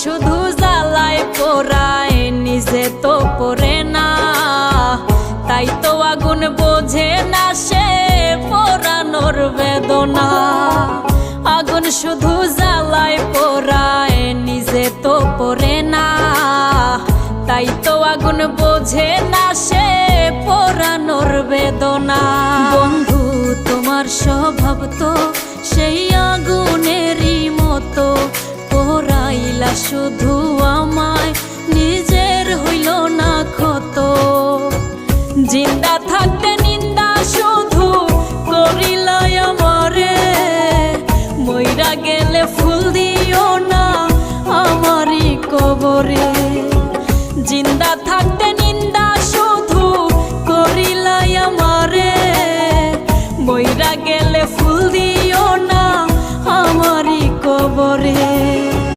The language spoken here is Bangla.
শুধু জ্বালায় পোড়ায় নিজে তো পড়ে না, তাই তো আগুন বোঝে না সে পোড়ানোর বেদনা। আগুন শুধু জ্বালায় পোড়ায় নিজে তো পড়ে না, তাই তো আগুন বোঝে না সে পোড়ানোর বেদনা। বন্ধু তোমার স্বভাব তো সেই আগুনেরই মতো, পোড়াইলা শুধু আমার